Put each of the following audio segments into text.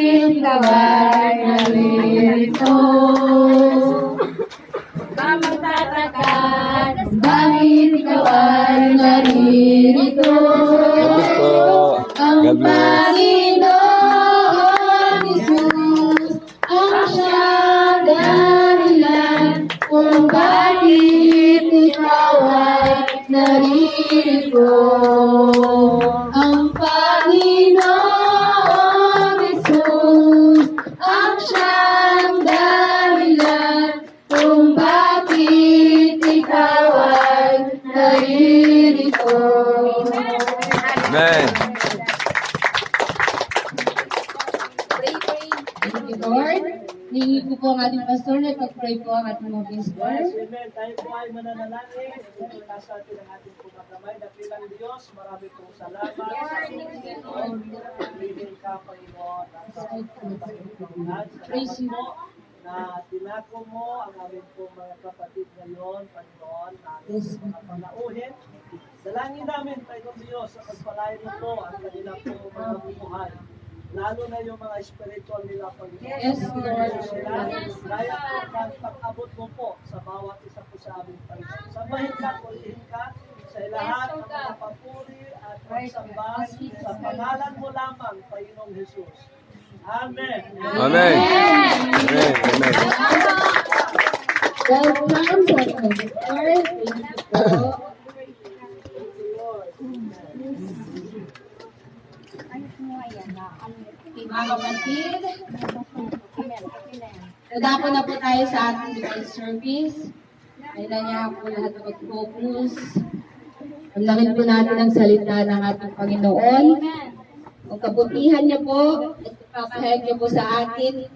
ikaw ay naririto. Magtataka, bakit ikaw ay naririto? Ang Panginoon Jesus ang siyang dahilan kung bakit ikaw ay naririto. Ang Panginoon Jesus ang siyang dahilan kung bakit ikaw ay naririto. Amen. Thank you, Lord. Hingi ko po ang ating pastor na ipag-pray po ang ating mga visitor. Amen. Tayo po ay mananalangin. Ito sa atin ang ating pumakamay. Dakilang Diyos, marami pong salamat. Piliin ka, Panginoon. Praise you. Na tinako mo ang aming pong mga kapatid ngayon, Panginoon, namin Yes. mga panauhin. Dalangin namin, Panginoon Diyos, sa pagpalain mo po ang kanila pong mga buhay. Lalo na yung mga spiritual nila, Panginoon. Yes, Lord. Kaya po, pag-abot mo po sa bawat isa po sa aming Panginoon. Sambahin ka, kulihin ka, sa lahat ng mga papuri at pagsamba sa pangalan mo lamang, Panginoong Jesus. Amen. Amen. Amen. Amen. Welcome sa ating visitor. Thank you po. Mga kapatid, nadapo na po tayo sa ating divine service. Ay na niya po lahat mag-focus. Ang langit po natin ang salita ng ating Panginoon. Ang kabutihan niya po at ipapahayag niya po sa atin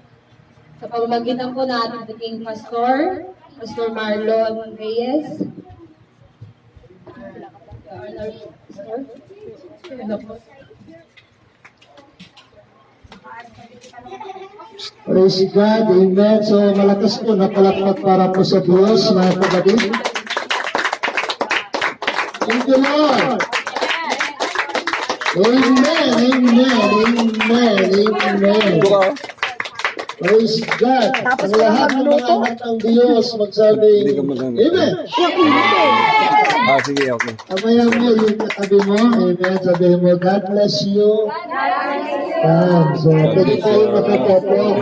sa pamamagitan po ng ating dating pastor, Pastor Marlon Reyes. Praise God, amen. So malakas po na palakpak para po sa Diyos, mga kapatid. Thank you, Lord. Amen, amen, amen, amen. Praise God. Ang lahat ng mga anak ng Diyos magsabi, Hindi ka maganda. amen. Ah, sige, okay. Amaya mo yung katabi mo, amen. Sabihin mo, God bless you. So, pwede tayo makapopo.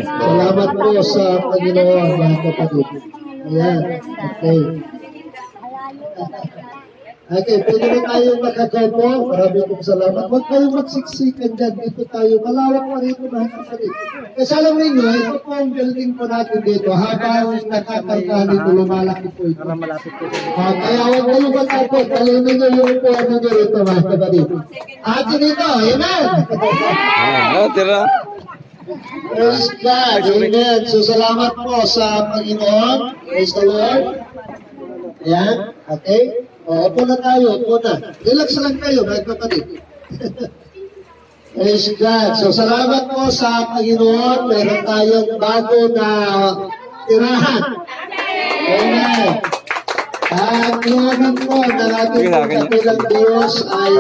Salamat po sa Panginoon, mga kapatid. Ayan, okay. Okay, pwede na tayo makakopo. Maraming pong salamat. Huwag kayong magsiksikan dyan. Dito tayo. Malawak pa rito, mga kapatid. Kasi alam ninyo, ito po ang building po natin dito. Habang nakakarga dito, lumalaki po ito. Kaya huwag kayong matakot. Talinin nyo yung po ano nyo rito, mga kapatid. Atin ito, amen! Ah, tira. Praise God, amen. So salamat po sa Panginoon. Praise the Lord. Ayan, okay. Upo na tayo, upo na. Relax lang kayo, mga kapatid. Praise God. So, salamat po sa Panginoon. Meron tayong bago na tirahan. Amen. At iwanan po na natin ang kapilang Diyos ay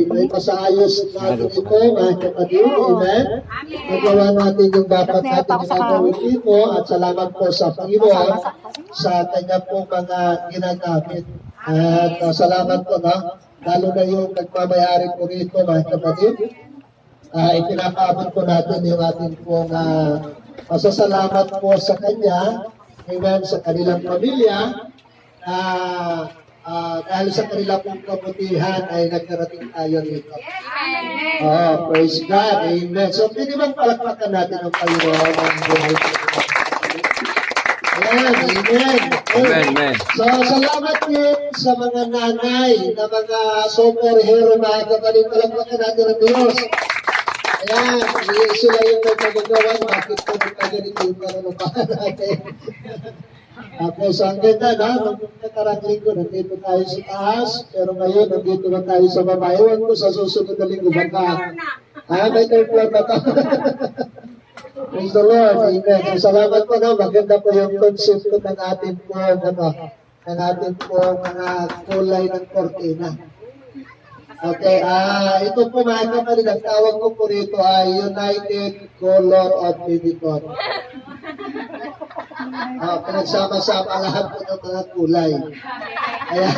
may pasaayos natin ito, mga kapatid. Amen. Nagawa natin yung dapat natin ginagawin dito at salamat po sa Panginoon sa kanya po mga ginagamit. At salamat po na, lalo na yung nagmamayari po rito, mga kapatid. Ipinakaabot po natin yung ating pong pasasalamat po sa kanya, amen, sa kanilang pamilya, dahil sa kanila pong kabutihan ay nagkarating tayo rito. Praise God. Amen. So, pwede bang palakpakan natin ang Panginoon ng buhay ko? Amen. Amen. Amen, amen. So, salamat din sa mga nanay na mga superhero na kapatid. Palakpakan natin ang Diyos. Ayan. Sila yung nagpagagawa. Bakit po nagkaganito yung karunupahan natin? Okay, so ang ganda na, nung nakarang linggo, nandito tayo sa taas, pero ngayon, nandito na tayo sa baba. Ewan ko sa susunod na linggo, baka, may third floor na to. Praise the Lord, amen. So, salamat po na, maganda po yung concept ko ng ating po, ng ating po mga kulay ng kortina. Okay, ito po mga kapatid, ang tawag ko po rito ay United Color of Editor. Pinagsama-sama lahat po ng mga kulay. Ayan.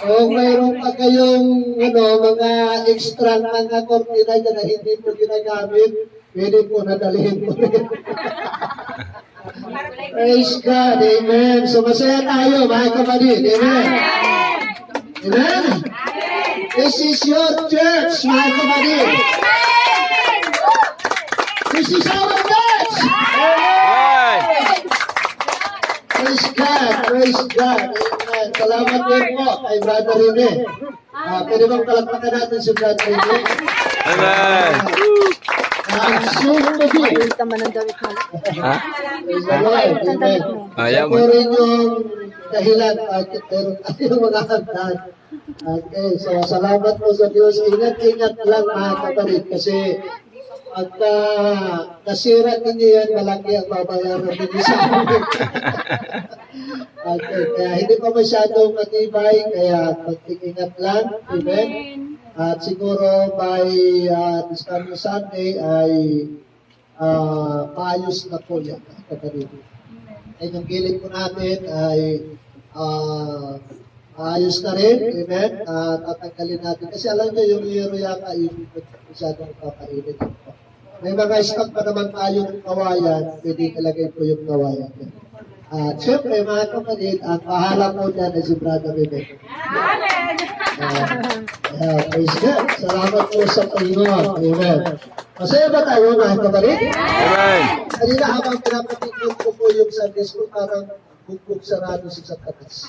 Kung mayroon pa kayong mga extra mga kortina dyan na hindi po ginagamit, pwede po nadalihin po rin. Praise God, amen. So masaya tayo mga kapatid, amen. Amen. This is your church, mga kapatid. This is our church. Amen. Praise God, praise God. Amen. Salamat din po kay Brother Rene. Pwede bang palakpakan natin si Brother Rene? Amen. Soon to be. Ha? Praise the Lord. Amen. Ayaw Ito rin yung dahilan bakit meron tayong mga hagdan. Okay, so salamat po sa Diyos. Ingat-ingat lang mga kapatid kasi pagka nasira ninyo yan, malaki ang babayaran ninyo sa amin. Okay, kaya hindi pa masyadong matibay, kaya pag-ingat lang. Amen. At siguro by this coming Sunday ay maayos na po yan, kapatid. Ay yung gilid po natin ay maayos na rin, amen, tatanggalin natin. Kasi alam nyo, yung yero yata, yung masyadong papainit. May mga stock pa naman tayo ng kawayan, pwede ilagay po yung kawayan. At syempre, mga kapatid, ang pahala po dyan ay si Brother Rene. Praise God. Salamat po sa Panginoon. Amen. Masaya ba tayo, mga kapatid? Amen. Kanina habang pinapatikot ko po yung Sunday school, parang bugbog sarado si Satanas.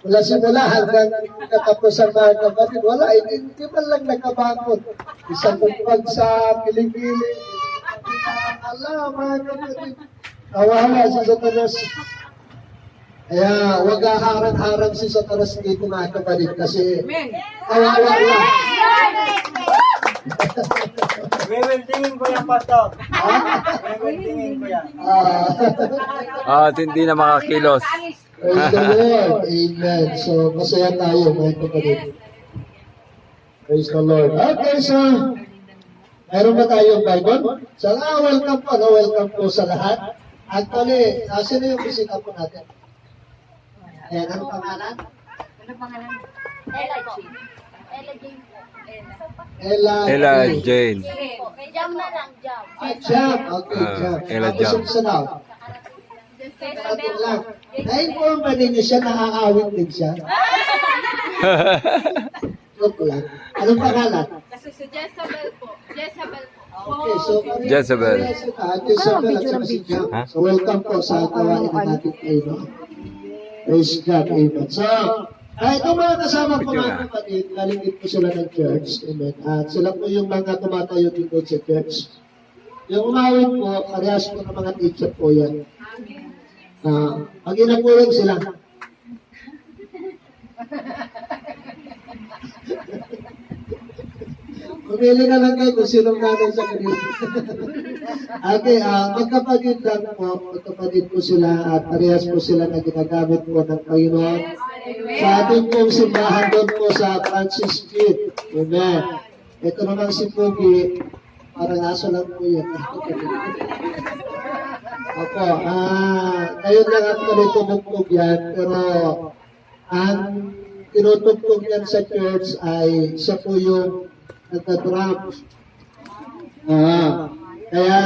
Mula simula hanggang katapusan mga kapatid, wala, hindi man lang nakabangon. Isang bugbag sa kiling-kiling. Ala, mga kapatid. Nawala si Satanas. Kaya huwag harang-harang si Satanas dito mga kapatid kasi kawawa lang. Wiwildingin ko yan, Pastor. Wiwildingin ko yan. At hindi na makakilos. Praise the Lord. Amen. So, masaya tayo mga kapatid. Praise the Lord. Okay, so, meron ba tayong Bible? So, welcome po. Welcome po sa lahat. Actually, sino yung bisita po natin? Ayan, anong pangalan? Ella Jane. Jam na lang, jam. Jam. Okay, Jam. Ella Tapos Jam. yung isa daw. Atin lang. Na-inform ba ninyo siya, naaawit din siya? Joke lang. Anong pangalan? Kasi si Jezabel po. Jezabel po. Okay, so Jezebel. Jezebel at saka si Jam. So welcome po sa gawain na natin kayo. Praise God, amen. So, itong mga kasama ko mga kapatid, nalingit po sila ng church. Amen. At sila po yung mga tumatayo dito sa church. Yung umawit po, parehas po ng mga teacher po yan. Mag-inapulang sila. Pumili na lang kayo kung sinong nanay sa kanila. Okay, magkapatid lang po. Magkapatid po sila at parehas po sila na ginagamit po ng Panginoon. Sa ating pong simbahan doon po sa Francis Street. Amen. Ito naman si Pugi. Parang aso lang po yan. Opo, ngayon lang at tuloy tumugtog yan. Pero ang tinutugtog yan sa church ay siya po yung nagka-drums. Kaya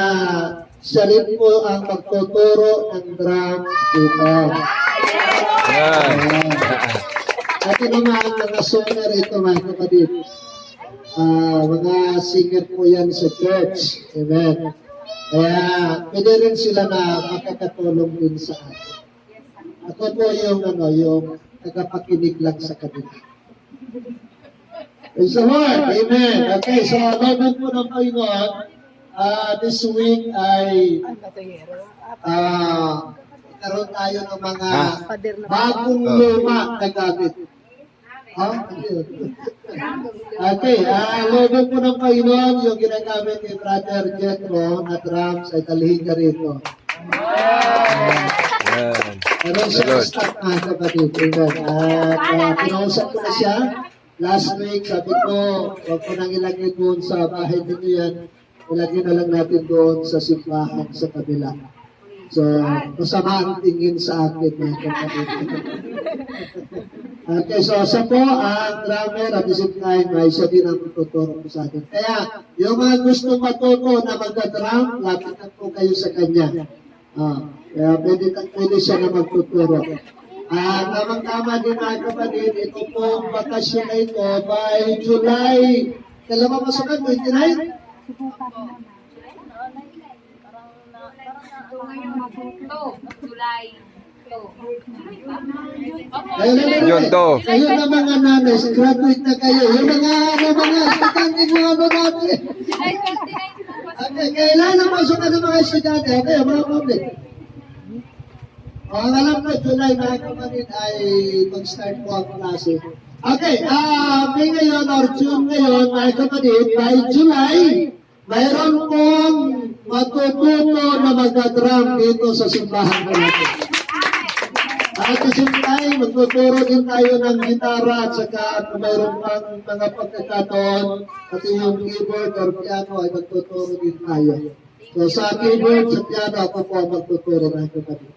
siya rin po ang magtuturo ng drums dito. At naman mga singer ito mga kapatid. Mga singer po yan sa church. Amen. Kaya pwede rin sila na makakatulong din sa atin. Ako po yung nagpapakinig lang sa kanila. Praise the Lord. Amen. Okay, so lobot po ng Panginoon, this week ay karoon tayo ng mga bagong luma na gamit. Okay, lobot po ng Panginoon, yung ginagamit ni Brother Jethro na drums ay dalhin ka rito. Amen. Meron siya stock mga kapatid. Amen. At kinausap ko na siya. Last week, sabi ko, huwag ko nang ilagay doon sa bahay ninyo yan. Ilagay na lang natin doon sa simbahan sa kabila. So, masama ang tingin sa akin mga kapatid. Okay, so siya po ang drummer at the same time ay siya din ang tututuro po sa atin. Kaya, yung mga gusto matuto na magka-drum, lapit na po kayo sa kanya. Kaya pwede siya na magtuturo. Tamang-tama din mga kapatid, ito po bakasyon na ito by July. Kailan ba pasukan? 29? July. Yun to. Kayo na mga nanay, graduate na kayo. Yung mga estudyante mga babae. July 29 po. Okay, kailan na pasukan ng mga estudyante? Okay, mga public. Ang alam ko, July mga kapatid ay mag-start po ang klase. Okay, May ngayon or June ngayon mga kapatid, by July, mayroon pong matututo na mag-drum dito sa simbahan ko natin. At the same time, magtuturo din tayo ng gitara at saka mayroon pang mga pagkakataon at yung keyboard or piano ay magtuturo din tayo. So sa keyboard, sa piano, ako po ang magtuturo mga kapatid.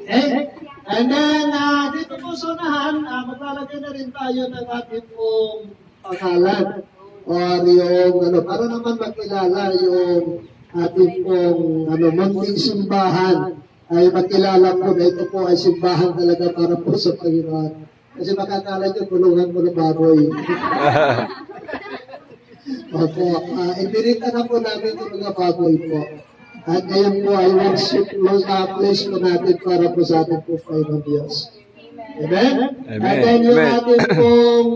Okay? And then, dito po sa unahan, maglalagay na rin tayo ng ating pong pangalan. Or yung, para naman makilala yung ating pong, munting simbahan. Ay makilala po na ito po ay simbahan talaga para po sa Panginoon. Kasi makakala nyo, kulungan mo na baboy. Opo, ibirita na po namin yung mga baboy po. At ngayon po ay worship place po natin para po sa ating po Panginoon Diyos. Amen? Amen. At then yung Amen. ating pong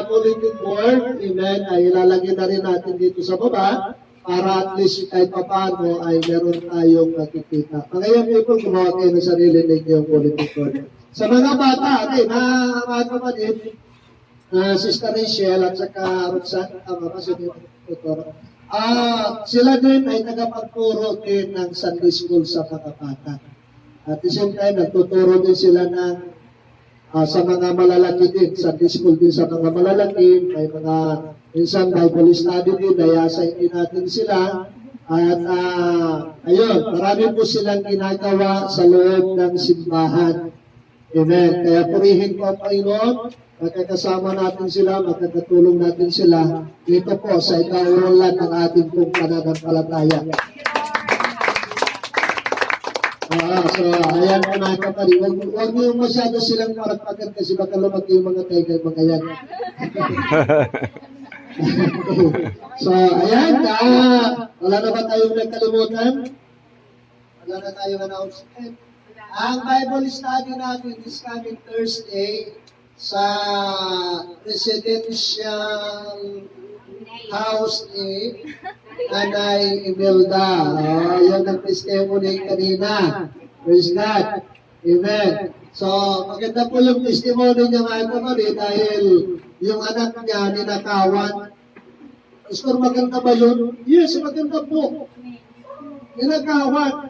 bulletin board, amen, ay ilalagay na rin natin dito sa baba para at least kahit paano ay meron tayong nakikita. Mga young people, gumawa kayo ng sarili ninyong bulletin board. Sa mga bata, okay, mga kapatid, Sister Rachel at saka Roxanne, tama ba si Tutor? Sila din ay tagapagturo din ng Sunday School sa mga bata. At the same time, nagtuturo din sila ng sa mga malalaki din, Sunday School din sa mga malalaki, may mga minsan Bible study din, nayasain din natin sila. At ayun, marami po silang ginagawa sa loob ng simbahan. Amen. Kaya purihin po ang Panginoon, magkakasama natin sila, magkakatulong natin sila dito po sa ikauunlad ng ating pong pananampalataya. So, ayan po mga kapatid. Huwag niyo masyado silang maragpagan kasi baka lumaki yung mga tiger, mga yan. So, ayan. Wala na ba tayong nagkalimutan? Wala na tayong announcement. Ang Bible study natin this coming Thursday sa residential house ni Nanay Imelda. Yan ang testimony kanina. Praise God. Amen. So, maganda po yung testimony niya mga kapatid dahil yung anak niya ninakawan. Pastor, maganda ba yun? Yes, maganda po. Ninakawan.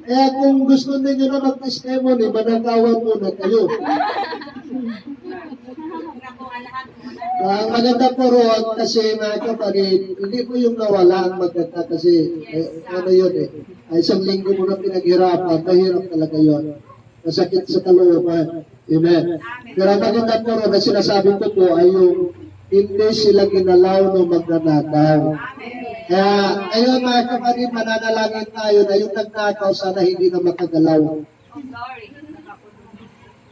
Kaya kung gusto ninyo na mag-testimony, manakawan muna kayo. Maganda po roon kasi mga kapatid, hindi po yung nawala ang maganda kasi ano yun ay isang linggo mo na pinaghirapan, mahirap talaga yun. Masakit sa kalooban. Amen. Pero ang maganda po roon na sinasabi ko po ay yung hindi sila ginalaw nung magnanakaw. Kaya ayun mga kapatid, mananalangin tayo na yung nagnakaw sana hindi na makagalaw.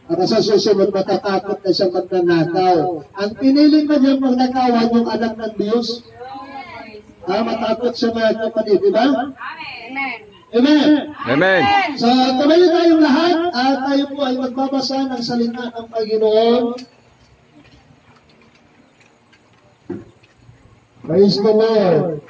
Para sa susunod, matatakot na siyang magnanakaw. Ang pinili ko niyang magnakawan yung anak ng Diyos. Matakot siya mga kapatid, di ba? Amen. Amen. Amen. So, tumayo tayong lahat at tayo po ay magbabasa ng salita ng Panginoon. Praise the Lord.